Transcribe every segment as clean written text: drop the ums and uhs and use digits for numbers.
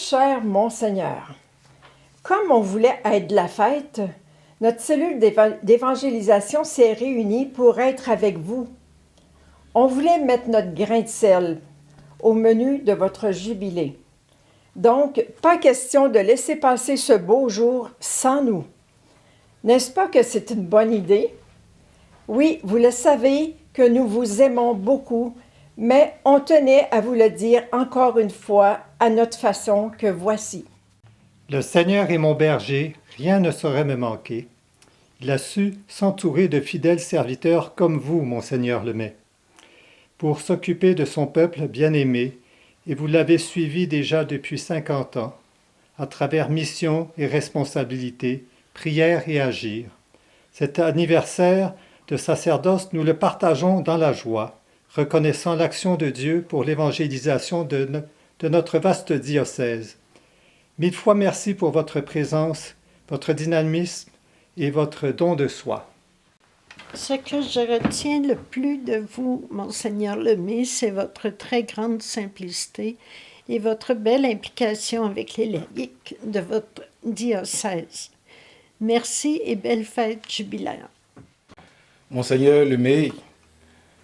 cher Monseigneur, comme on voulait être de la fête, notre cellule d'évangélisation s'est réunie pour être avec vous. On voulait mettre notre grain de sel au menu de votre jubilé. Donc, pas question de laisser passer ce beau jour sans nous. N'est-ce pas que c'est une bonne idée? Oui, vous le savez que nous vous aimons beaucoup, mais on tenait à vous le dire encore une fois à notre façon que voici. Le Seigneur est mon berger, rien ne saurait me manquer. Il a su s'entourer de fidèles serviteurs comme vous, Monseigneur Lemay, pour s'occuper de son peuple bien-aimé, et vous l'avez suivi déjà depuis 50 ans, à travers mission et responsabilité, prière et agir. Cet anniversaire de sacerdoce, nous le partageons dans la joie, reconnaissant l'action de Dieu pour l'évangélisation de notre vaste diocèse. 1000 fois merci pour votre présence, votre dynamisme et votre don de soi. Ce que je retiens le plus de vous, Monseigneur Lemay, c'est votre très grande simplicité et votre belle implication avec les laïcs de votre diocèse. Merci et belle fête jubilaire. Monseigneur Lemay,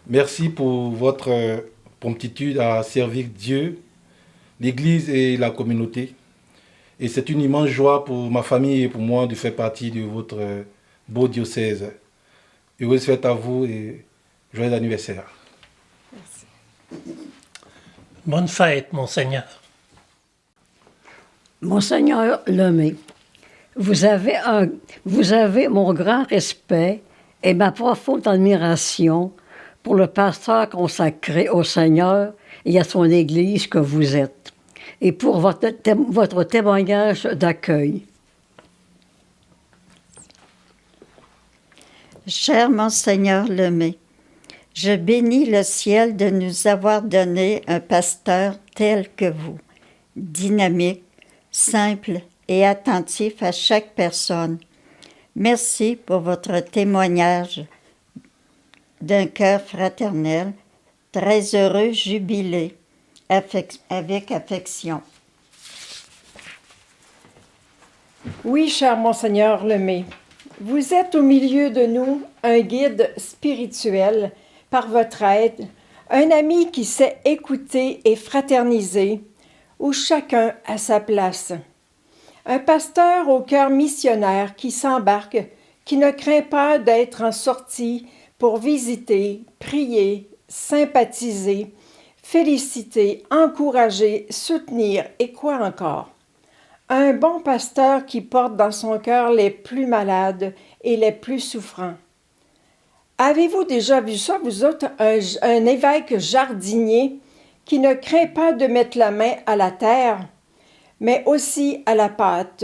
merci pour votre promptitude à servir Dieu, l'Église et la communauté. Et c'est une immense joie pour ma famille et pour moi de faire partie de votre beau diocèse. Heureuse fête à vous et joyeux anniversaire. Merci. Bonne fête, Monseigneur. Monseigneur Lemay, vous avez mon grand respect et ma profonde admiration pour le pasteur consacré au Seigneur et à son Église que vous êtes, et pour votre témoignage d'accueil. Cher Monseigneur Lemay, je bénis le ciel de nous avoir donné un pasteur tel que vous, dynamique, simple et attentif à chaque personne. Merci pour votre témoignage d'un cœur fraternel, très heureux jubilé, avec affection. Oui, cher Monseigneur Lemay, vous êtes au milieu de nous un guide spirituel par votre aide, un ami qui sait écouter et fraterniser, où chacun a sa place. Un pasteur au cœur missionnaire qui s'embarque, qui ne craint pas d'être en sortie pour visiter, prier, sympathiser, féliciter, encourager, soutenir et quoi encore. Un bon pasteur qui porte dans son cœur les plus malades et les plus souffrants. Avez-vous déjà vu ça, vous autres, un évêque jardinier qui ne craint pas de mettre la main à la terre, mais aussi à la pâte,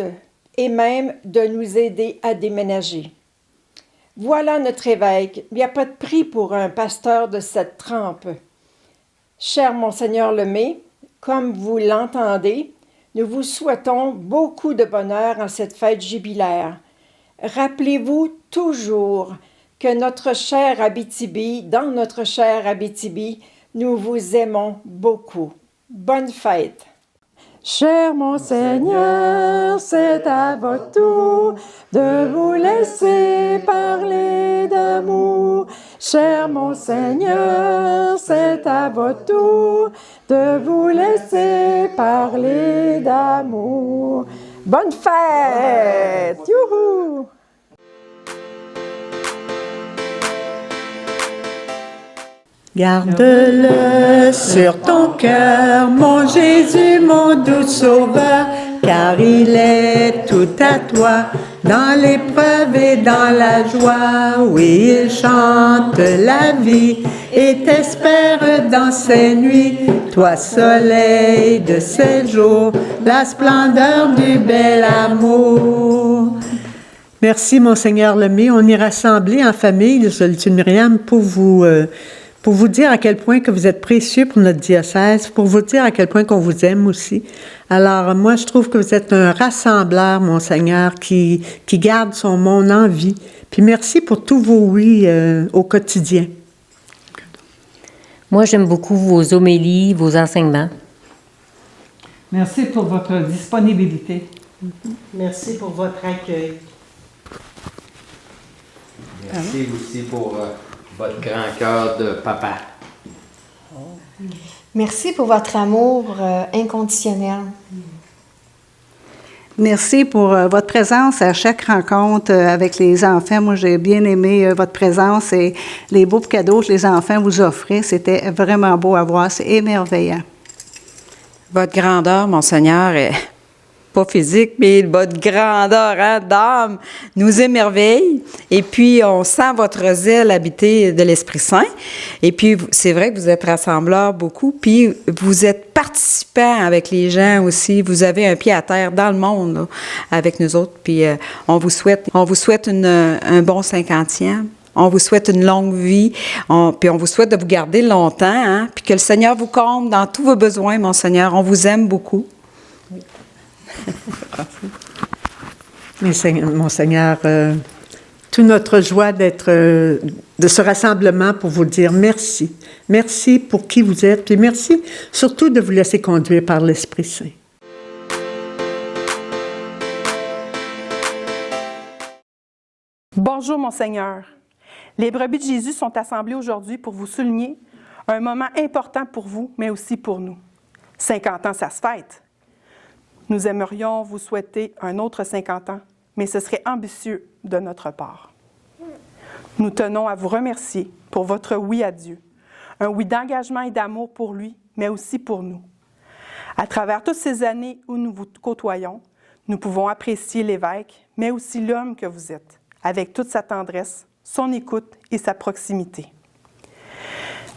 et même de nous aider à déménager? Voilà notre évêque. Il n'y a pas de prix pour un pasteur de cette trempe. Cher Monseigneur Lemay, comme vous l'entendez, nous vous souhaitons beaucoup de bonheur en cette fête jubilaire. Rappelez-vous toujours que dans notre chère Abitibi, nous vous aimons beaucoup. Bonne fête! Cher Monseigneur, c'est à votre tour de vous laisser parler d'amour. Cher Monseigneur, c'est à votre tour de vous laisser parler d'amour. Bonne fête! Youhou! Garde-le sur ton cœur, mon Jésus, mon doux sauveur, car il est tout à toi, dans l'épreuve et dans la joie. Oui, il chante la vie et t'espère dans ces nuits, toi soleil de ces jours, la splendeur du bel amour. Merci, Monseigneur Lemay. On est rassemblés en famille de Solitude Myriam pour vous dire à quel point que vous êtes précieux pour notre diocèse, pour vous dire à quel point qu'on vous aime aussi. Alors, moi, je trouve que vous êtes un rassembleur, Monseigneur, qui garde son monde en vie. Puis merci pour tous vos oui au quotidien. Moi, j'aime beaucoup vos homélies, vos enseignements. Merci pour votre disponibilité. Merci pour votre accueil. Merci aussi pour votre grand cœur de papa. Merci pour votre amour inconditionnel. Merci pour votre présence à chaque rencontre avec les enfants. Moi, j'ai bien aimé votre présence et les beaux cadeaux que les enfants vous offraient. C'était vraiment beau à voir. C'est émerveillant. Votre grandeur, Monseigneur, est pas physique, mais votre grandeur d'âme nous émerveille. Et puis, on sent votre zèle habité de l'Esprit Saint. Et puis, c'est vrai que vous êtes rassembleur beaucoup. Puis, vous êtes participant avec les gens aussi. Vous avez un pied à terre dans le monde là, avec nous autres. Puis, on vous souhaite un bon 50e. On vous souhaite une longue vie, puis on vous souhaite de vous garder longtemps, hein, puis que le Seigneur vous comble dans tous vos besoins, Monseigneur. On vous aime beaucoup. Monseigneur, toute notre joie de ce rassemblement pour vous dire merci. Merci pour qui vous êtes, puis merci surtout de vous laisser conduire par l'Esprit Saint. Bonjour, Monseigneur. Les brebis de Jésus sont assemblées aujourd'hui pour vous souligner un moment important pour vous, mais aussi pour nous. 50 ans, ça se fête. Nous aimerions vous souhaiter un autre 50 ans, mais ce serait ambitieux de notre part. Nous tenons à vous remercier pour votre oui à Dieu, un oui d'engagement et d'amour pour lui, mais aussi pour nous. À travers toutes ces années où nous vous côtoyons, nous pouvons apprécier l'évêque, mais aussi l'homme que vous êtes, avec toute sa tendresse, son écoute et sa proximité.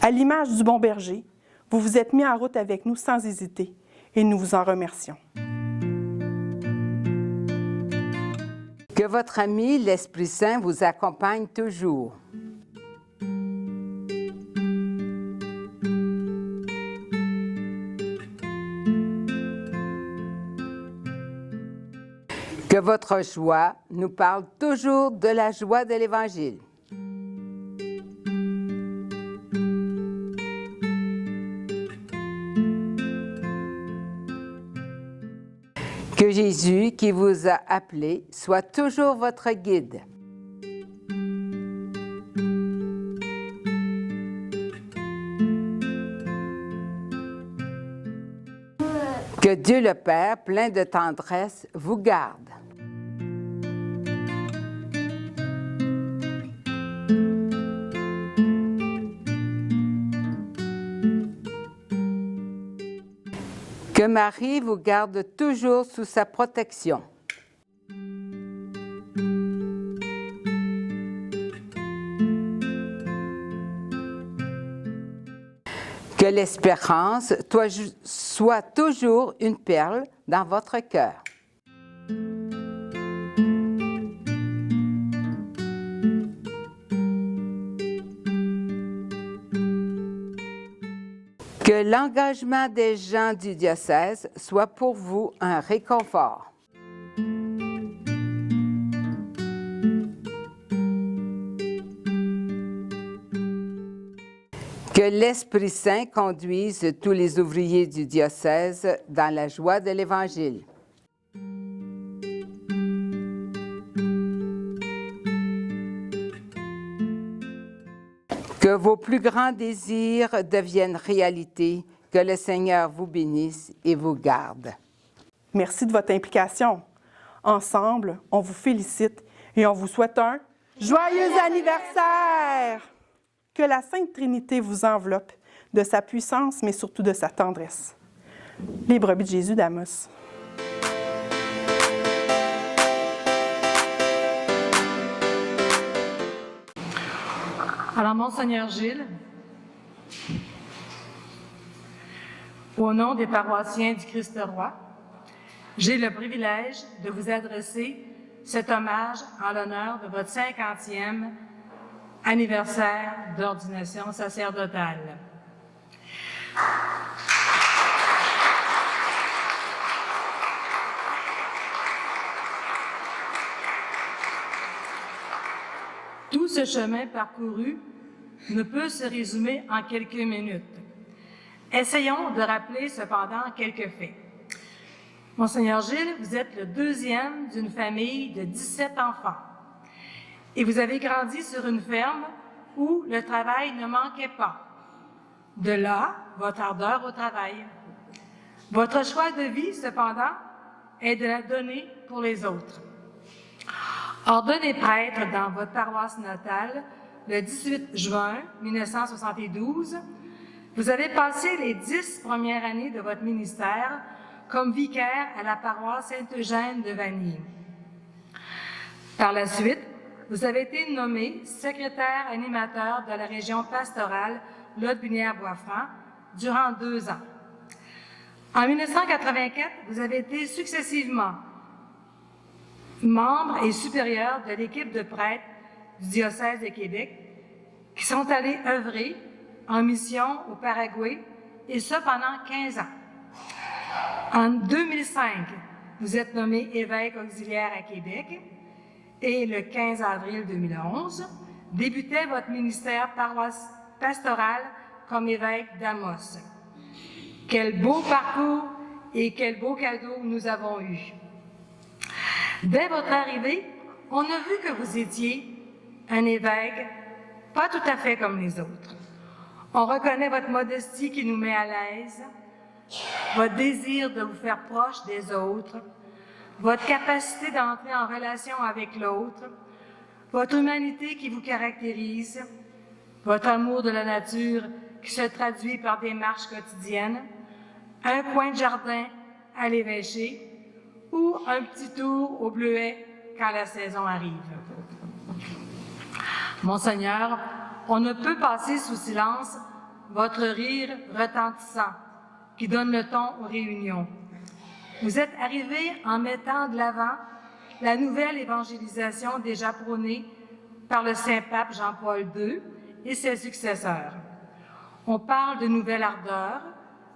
À l'image du bon berger, vous vous êtes mis en route avec nous sans hésiter et nous vous en remercions. Que votre ami, l'Esprit Saint, vous accompagne toujours. Que votre joie nous parle toujours de la joie de l'Évangile. Que Jésus, qui vous a appelé, soit toujours votre guide. Que Dieu le Père, plein de tendresse, vous garde. Que Marie vous garde toujours sous sa protection. Que l'espérance soit toujours une perle dans votre cœur. Que l'engagement des gens du diocèse soit pour vous un réconfort. Que l'Esprit Saint conduise tous les ouvriers du diocèse dans la joie de l'Évangile. Que vos plus grands désirs deviennent réalité, que le Seigneur vous bénisse et vous garde. Merci de votre implication. Ensemble, on vous félicite et on vous souhaite un joyeux anniversaire! Que la Sainte Trinité vous enveloppe de sa puissance, mais surtout de sa tendresse. Les brebis de Jésus d'Amos. Alors, Monseigneur Gilles, au nom des paroissiens du Christ-Roi, j'ai le privilège de vous adresser cet hommage en l'honneur de votre 50e anniversaire d'ordination sacerdotale. Tout ce chemin parcouru ne peut se résumer en quelques minutes. Essayons de rappeler cependant quelques faits. Monseigneur Gilles, vous êtes le deuxième d'une famille de 17 enfants. Et vous avez grandi sur une ferme où le travail ne manquait pas. De là, votre ardeur au travail. Votre choix de vie, cependant, est de la donner pour les autres. Ordonné prêtre dans votre paroisse natale le 18 juin 1972, vous avez passé les 10 premières années de votre ministère comme vicaire à la paroisse Saint-Eugène de Vanier. Par la suite, vous avez été nommé secrétaire animateur de la région pastorale Lot-Binière-Boisfranc durant 2 ans. En 1984, vous avez été successivement membre et supérieur de l'équipe de prêtres du diocèse de Québec qui sont allés œuvrer en mission au Paraguay, et ce pendant 15 ans. En 2005, vous êtes nommé évêque auxiliaire à Québec et le 15 avril 2011, débutait votre ministère pastoral comme évêque d'Amos. Quel beau parcours et quel beau cadeau nous avons eu. Dès votre arrivée, on a vu que vous étiez un évêque pas tout à fait comme les autres. On reconnaît votre modestie qui nous met à l'aise, votre désir de vous faire proche des autres, votre capacité d'entrer en relation avec l'autre, votre humanité qui vous caractérise, votre amour de la nature qui se traduit par des marches quotidiennes, un coin de jardin à l'évêché ou un petit tour au bleuet quand la saison arrive. Monseigneur, on ne peut passer sous silence votre rire retentissant qui donne le ton aux réunions. Vous êtes arrivé en mettant de l'avant la nouvelle évangélisation déjà prônée par le Saint-Pape Jean-Paul II et ses successeurs. On parle de nouvelle ardeur,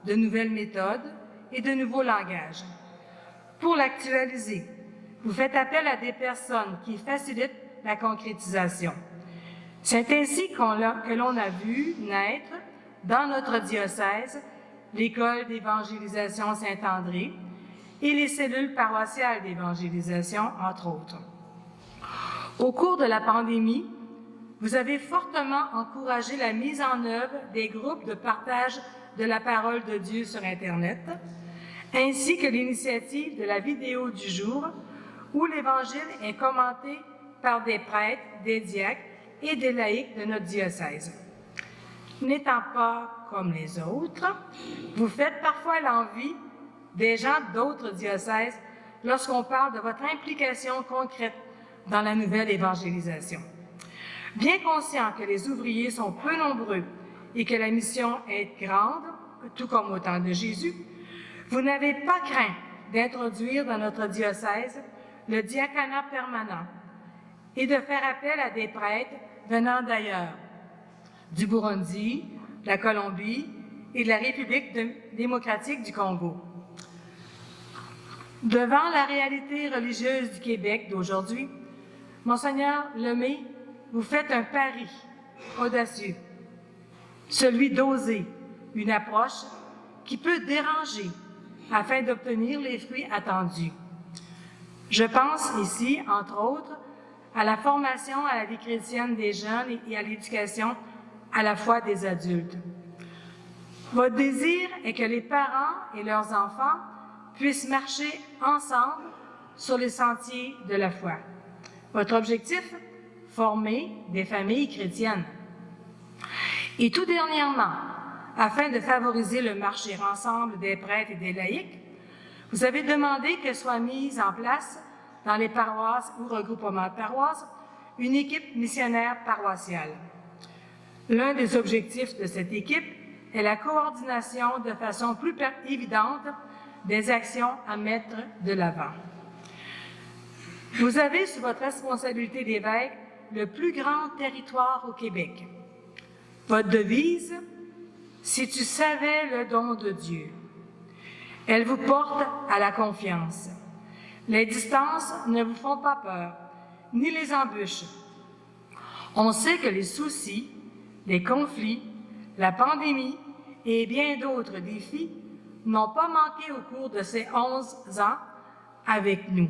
de nouvelles méthodes et de nouveaux langages. Pour l'actualiser, vous faites appel à des personnes qui facilitent la concrétisation. C'est ainsi que l'on a vu naître dans notre diocèse l'école d'évangélisation Saint-André et les cellules paroissiales d'évangélisation, entre autres. Au cours de la pandémie, vous avez fortement encouragé la mise en œuvre des groupes de partage de la parole de Dieu sur Internet, ainsi que l'initiative de la vidéo du jour, où l'Évangile est commenté par des prêtres, des diacres et des laïcs de notre diocèse. N'étant pas comme les autres, vous faites parfois l'envie des gens d'autres diocèses lorsqu'on parle de votre implication concrète dans la nouvelle évangélisation. Bien conscient que les ouvriers sont peu nombreux et que la mission est grande, tout comme au temps de Jésus, vous n'avez pas craint d'introduire dans notre diocèse le diaconat permanent et de faire appel à des prêtres venant d'ailleurs, du Burundi, de la Colombie et de la République démocratique du Congo. Devant la réalité religieuse du Québec d'aujourd'hui, Monseigneur Lemay, vous faites un pari audacieux, celui d'oser une approche qui peut déranger afin d'obtenir les fruits attendus. Je pense ici, entre autres, à la formation à la vie chrétienne des jeunes et à l'éducation à la fois des adultes. Votre désir est que les parents et leurs enfants puissent marcher ensemble sur les sentiers de la foi. Votre objectif? Former des familles chrétiennes. Et tout dernièrement, afin de favoriser le marcher ensemble des prêtres et des laïcs, vous avez demandé que soit mise en place dans les paroisses ou regroupements de paroisses une équipe missionnaire paroissiale. L'un des objectifs de cette équipe est la coordination de façon plus évidente des actions à mettre de l'avant. Vous avez sous votre responsabilité d'évêque le plus grand territoire au Québec. Votre devise, « Si tu savais le don de Dieu », elle vous porte à la confiance. Les distances ne vous font pas peur, ni les embûches. On sait que les soucis, les conflits, la pandémie et bien d'autres défis n'ont pas manqué au cours de ces 11 ans avec nous.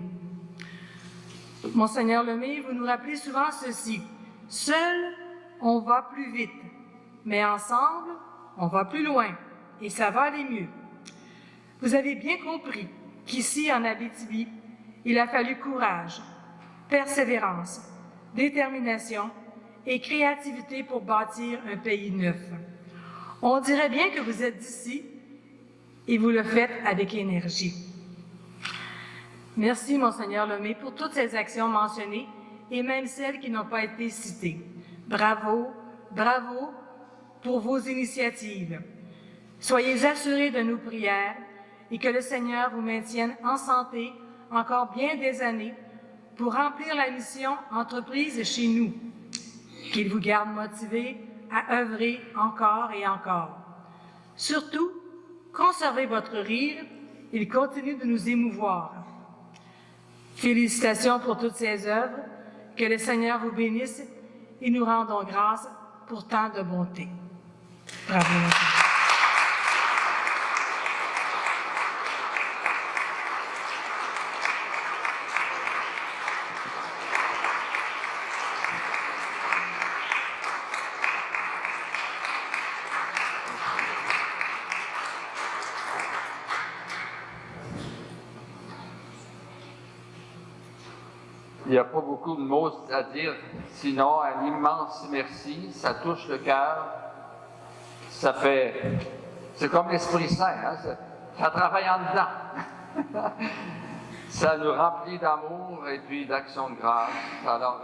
Monseigneur Lemay, vous nous rappelez souvent ceci. Seul, on va plus vite, mais ensemble, on va plus loin et ça va aller mieux. Vous avez bien compris qu'ici, en Abitibi, il a fallu courage, persévérance, détermination et créativité pour bâtir un pays neuf. On dirait bien que vous êtes d'ici et vous le faites avec énergie. Merci, Monseigneur Lemay, pour toutes ces actions mentionnées et même celles qui n'ont pas été citées. Bravo, bravo pour vos initiatives. Soyez assurés de nos prières et que le Seigneur vous maintienne en santé encore bien des années pour remplir la mission entreprise chez nous. Qu'il vous garde motivés à œuvrer encore et encore. Surtout, conservez votre rire, il continue de nous émouvoir. Félicitations pour toutes ces œuvres, que le Seigneur vous bénisse et nous rendons grâce pour tant de bonté. Bravo. Il n'y a pas beaucoup de mots à dire, sinon un immense merci, ça touche le cœur, c'est comme l'Esprit Saint, hein, ça travaille en dedans. Ça nous remplit d'amour et puis d'action de grâce. Alors,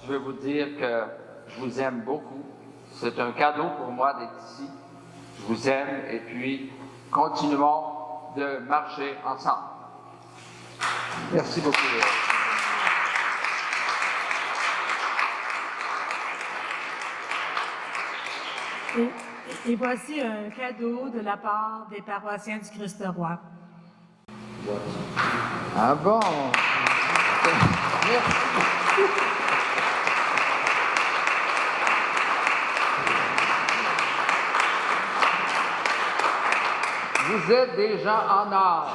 je veux vous dire que je vous aime beaucoup. C'est un cadeau pour moi d'être ici. Je vous aime et puis continuons de marcher ensemble. Merci beaucoup. Et voici un cadeau de la part des paroissiens du Christ-Roi. Ah bon? Merci. Vous êtes des gens en or.